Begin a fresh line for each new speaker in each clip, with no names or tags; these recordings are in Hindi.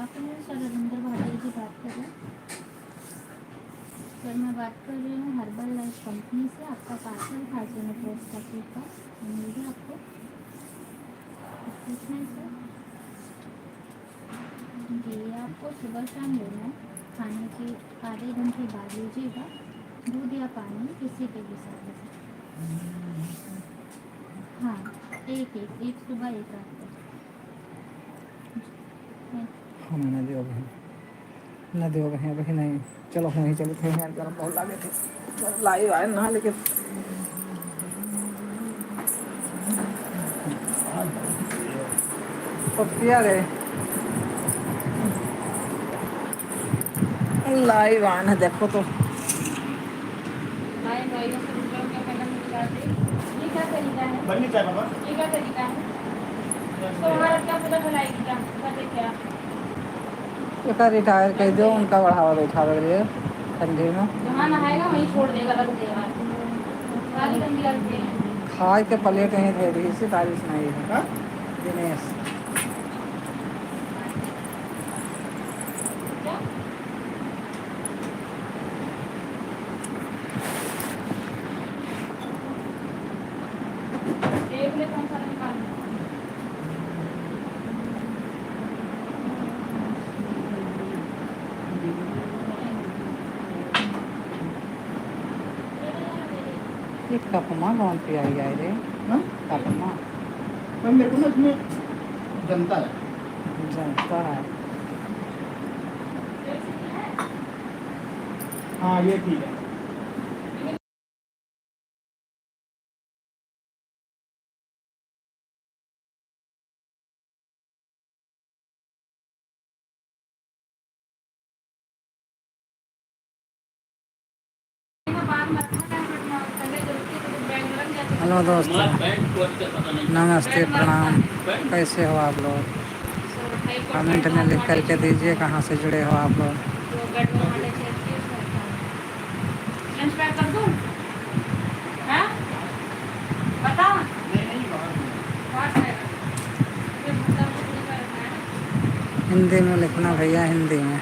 आफ्टरनून सर, रविंद्र भाटिया जी बात कर रहे हैं। सर मैं बात कर रही हूँ हर्बल लाइफ कंपनी से। आपका पार्सल था जो मैं पोस्ट ऑफिस का मिल गया आपको? पूछना है सर जी, ये आपको सुबह शाम लेना है। खाने के आधे घंटे बाद लीजिएगा, दूध या पानी किसी के भी साथ में। हाँ, एक सुबह एक रात को।
नदी हो गई, नदी हो गई अभी नहीं। चलो वहीं चलो थे यार, गर्म बहुत लगे थे। लाइव आए ना लेकिन पपिया रे लाइव आए ना, देखो तो
ये क्या तरीका है? बननी चाहिए बाबा। ये क्या तरीका है? तो हमारा क्या पता भलाई क्या करते क्या?
एक रिटायर कर दो, उनका बढ़ावा बैठा रहे ठंडी में।
जहाँ नहाएगा वहीं छोड़ देगा, रख देगा। सारी गंदी रखते हैं।
खाए के प्लेट यहीं दे दी, इससे तारीफ नहीं है दिनेश।
क्या? एक ले कौन सा निकालना?
ये कप माँ कौन पियाई गए रे? कप माँ
मेरे को ना इसमें जनता है,
जनता है।
हाँ ये ठीक है।
हेलो दोस्तों, नमस्ते, प्रणाम। कैसे हो आप लोग? कमेंट में लिख करके दीजिए कहाँ से जुड़े हो आप लोग।
लंच पैक कर दूं? हाँ? बता। बात है। ये भुट्टा पूरी का रखना है।
हिंदी में लिखना भैया, हिंदी में।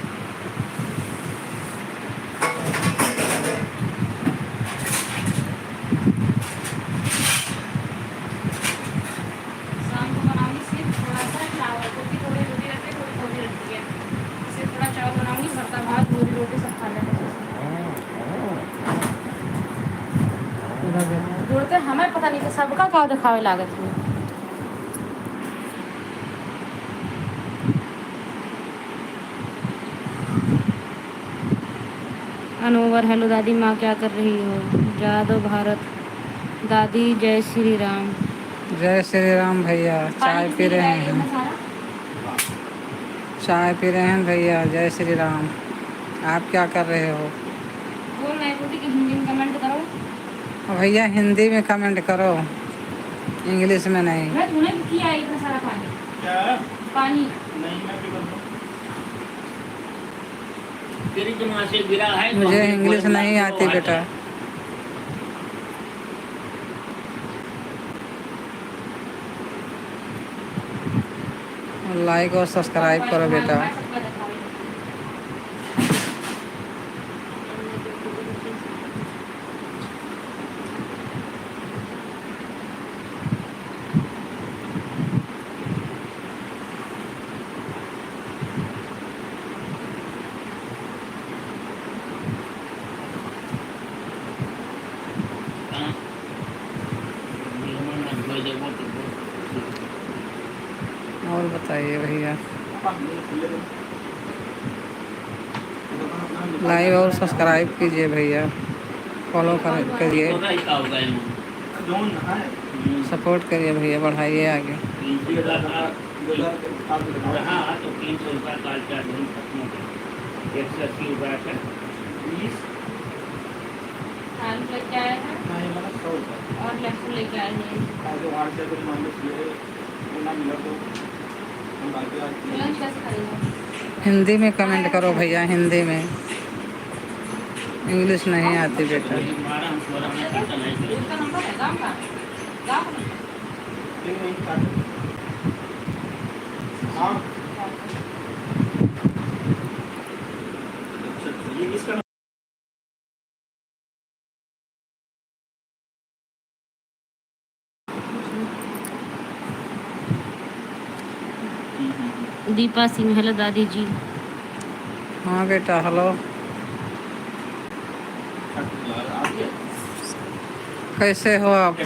शाम को बनाऊंगी सिर्फ थोड़ा सा चावल, क्योंकि थोड़ी रोटी रखते थोड़ी थोड़ी रखती है। सिर्फ थोड़ा चावल बनाऊंगी, भरता भात पूरी रोटी सब खा लेंगे। जोड़ते हमें पता नहीं कि सबका का दिखावे लागत है। अनोवर हेलो दादी माँ क्या कर रही हो? जादव भारत दादी जय श्री राम।
जय श्री राम भैया। चाय पी रहे हैं, चाय पी रहे हैं भैया। जय श्री राम। आप क्या कर रहे हो?
बोल रहे हैं कि हिंदी में कमेंट करो
भैया, हिंदी में कमेंट करो, इंग्लिश में नहीं।
मैं तूने किया है इतना सारा पानी?
क्या?
पानी
नहीं मैं भी कर दूं।
तेरी जमा से गिरा है।
मुझे इंग्लिश नहीं आती बेटा। लाइक और सब्सक्राइब करो बेटा। और बताइए भैया, लाइक और सब्सक्राइब कीजिए भैया, फॉलो करिए, सपोर्ट करिए भैया, बढ़ाइए आगे।
हाँ तो 300 रुपया का चार्ज खत्म हो गया। 180 रुपया का 20
आलू लेके आए हैं और लहसुन लेके आए हैं। लंच कैसे करेंगे?
हिंदी में कमेंट करो भैया, हिंदी में। इंग्लिश नहीं आती बेटा।
12-16 में खाता नहीं।
उसका नंबर है गाँव का? गाँव का?
हाँ
दीपा सिंह, हेलो दादी जी।
हाँ बेटा हेलो, कैसे हो आप?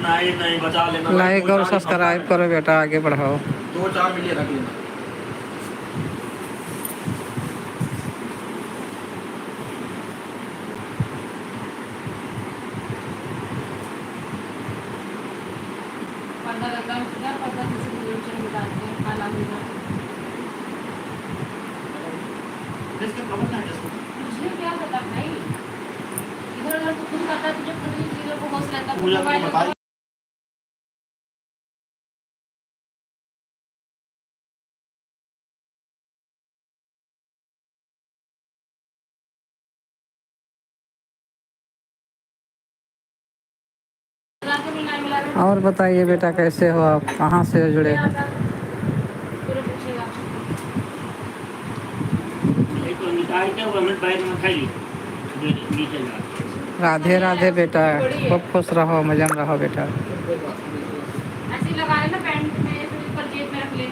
नहीं बचा लेना,
लाइक और सब्सक्राइब करो बेटा, आगे बढ़ाओ।
2-4 मिलियन रख लेना।
पर्दा लगा हुआ, पर्दा किसी भी नीचे डालते हैं, काला हो जाता है। मुझे क्या पता भाई, इधर उधर तो खुद करता है, तुझे खुद ही चीजों को होश रहता है,
पूजा
मोबाइल
को
में
बताई।
रात में मिला मिला के
और बताइए बेटा कैसे हो आप, कहाँ से जुड़े हो?
पूरा पूछेगा।
एक तो निकाल के वो हमें बैग में खाई नीचे ला।
राधे राधे बेटा, खूब खुश रहो, मजा में रहो बेटा।
ऐसे ही लगा लेना पैंट में, फिर ऊपर जेब में रख ले,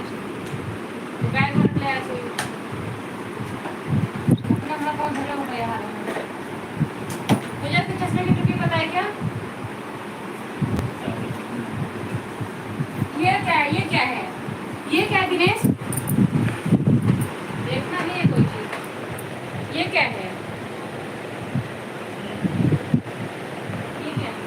बैग में रख ले ऐसे ही। अपना अपना कौन भरा होगा यार। मुझे इसके चश्मे की टुकी पता है क्या? ये क्या है, ये क्या है, ये क्या है दिनेश? देखना नहीं है कोई चीज, ये क्या है, ये क्या है?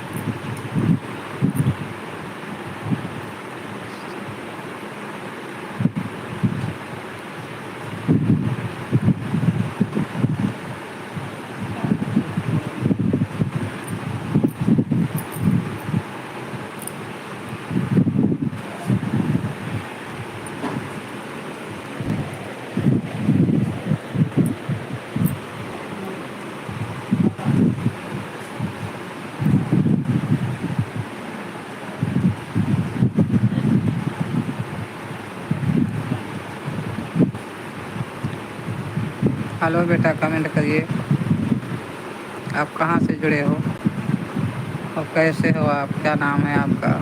हेलो बेटा, कमेंट करिए, आप कहाँ से जुड़े हो और कैसे हो आप, क्या नाम है आपका?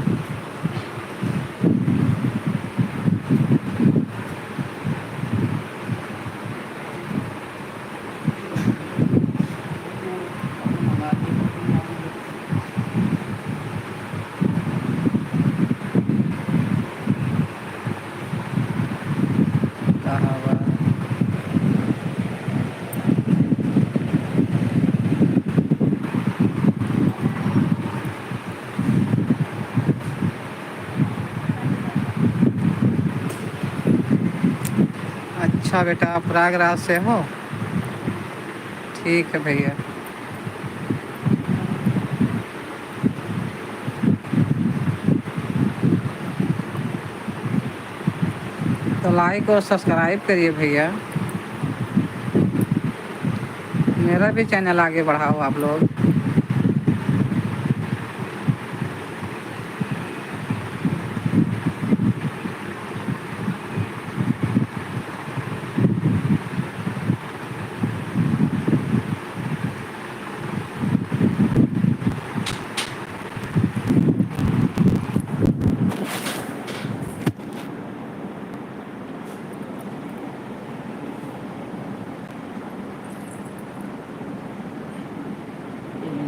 इलाहाबाद। अच्छा बेटा, आप प्रयागराज से हो? ठीक है भैया। तो लाइक और सब्सक्राइब करिए भैया, मेरा भी चैनल आगे बढ़ाओ आप लोग।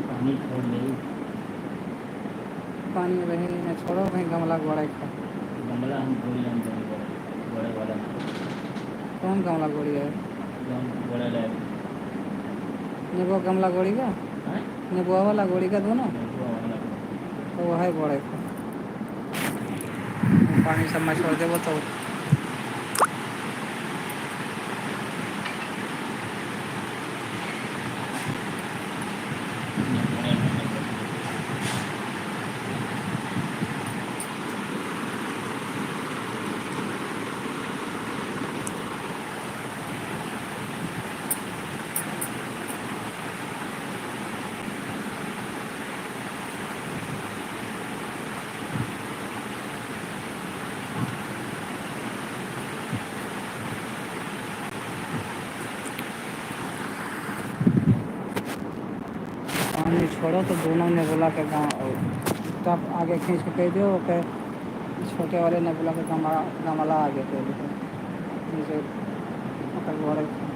पानी छोड़ दे,
पानी वही न छोड़ो, वहीं गमला गोड़े का।
गमला हम भूल जाएंगे, बड़े वाला
कौन गमला गोड़ी है?
बड़ा लाए
नेबो गमला गोड़ी का, नेबुआ वाला गोड़ी का दोनों, तो वह है गोड़े का। पानी सब में छोड़ देवो तो पानी छोड़ो तो दोनों ने बोला कि गाँव तो आप आगे खींच के कह दियो कि छोटे वाले ने बोला कि गमला आगे कह दियो नीचे पकड़ के वाले।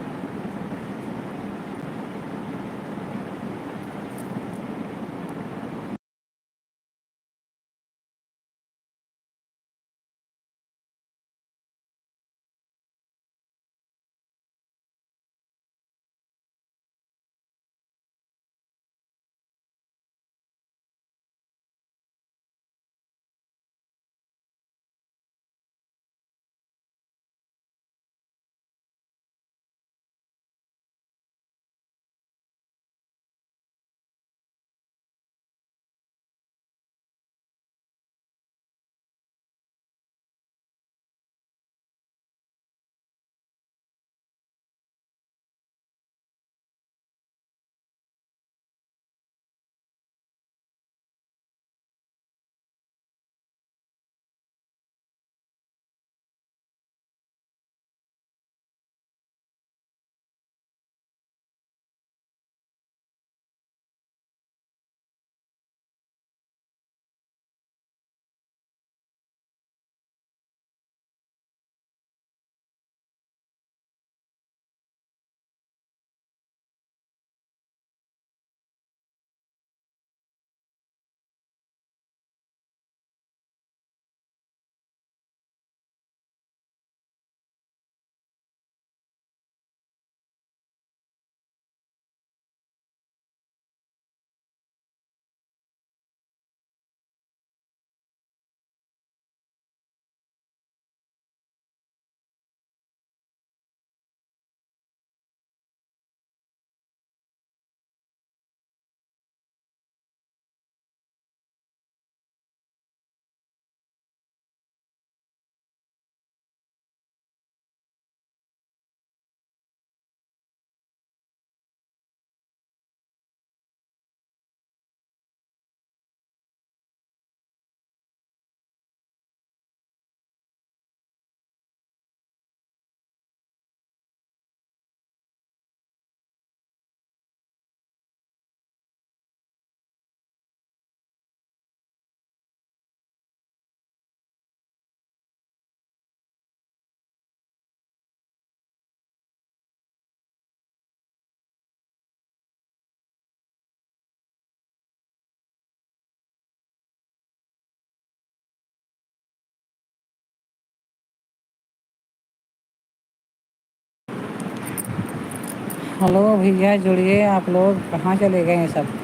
हेलो भैया जुड़िए, आप लोग कहाँ चले गए हैं सब?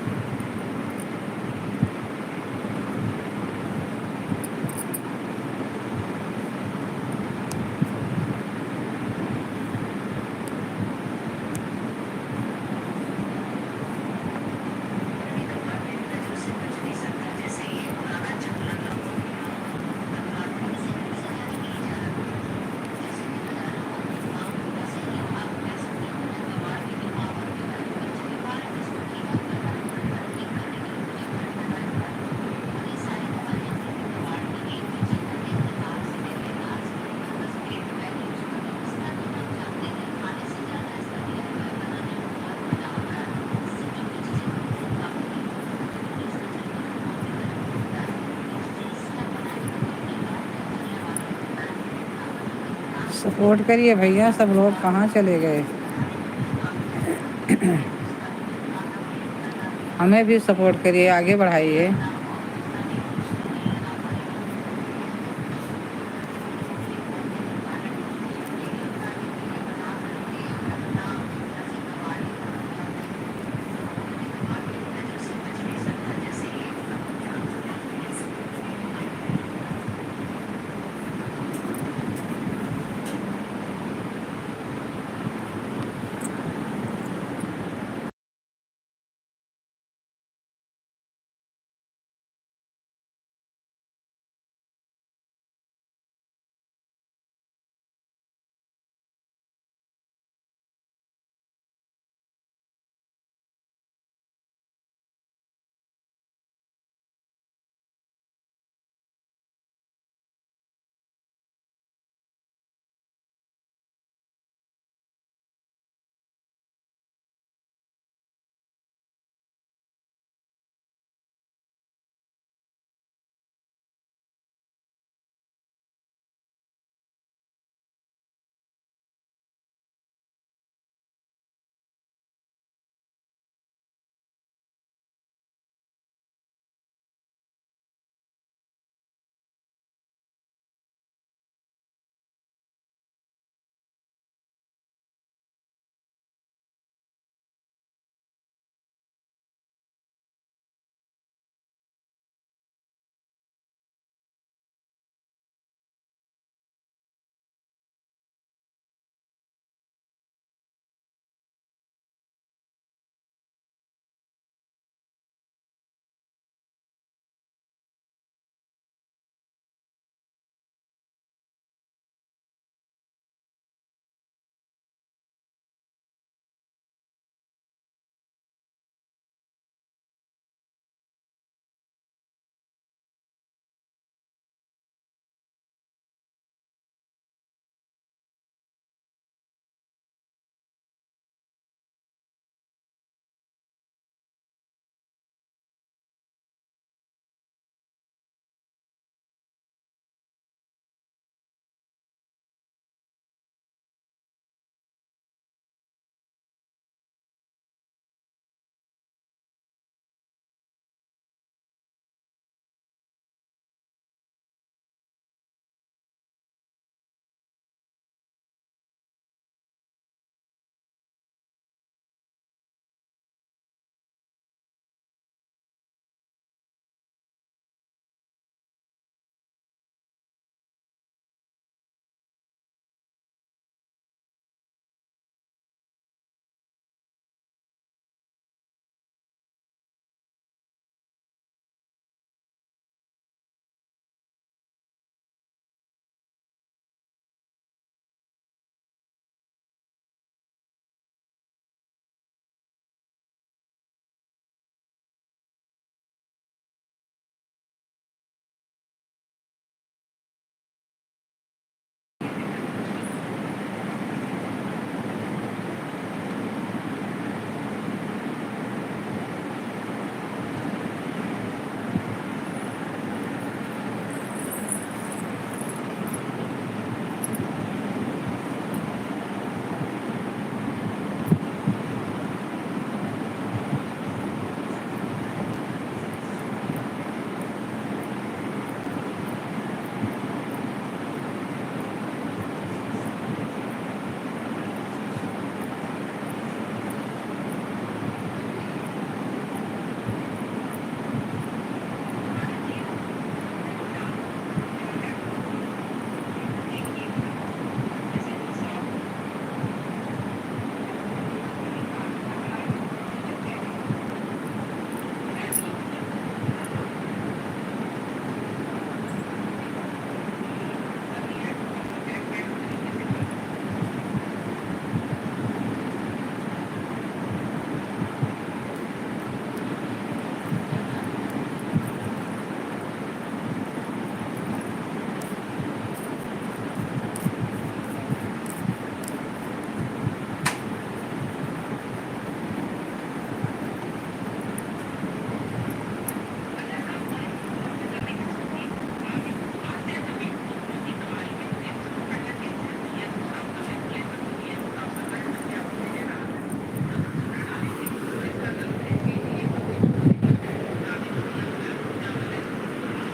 सपोर्ट करिए भैया, सब लोग कहाँ चले गए? हमें भी सपोर्ट करिए, आगे बढ़ाइए।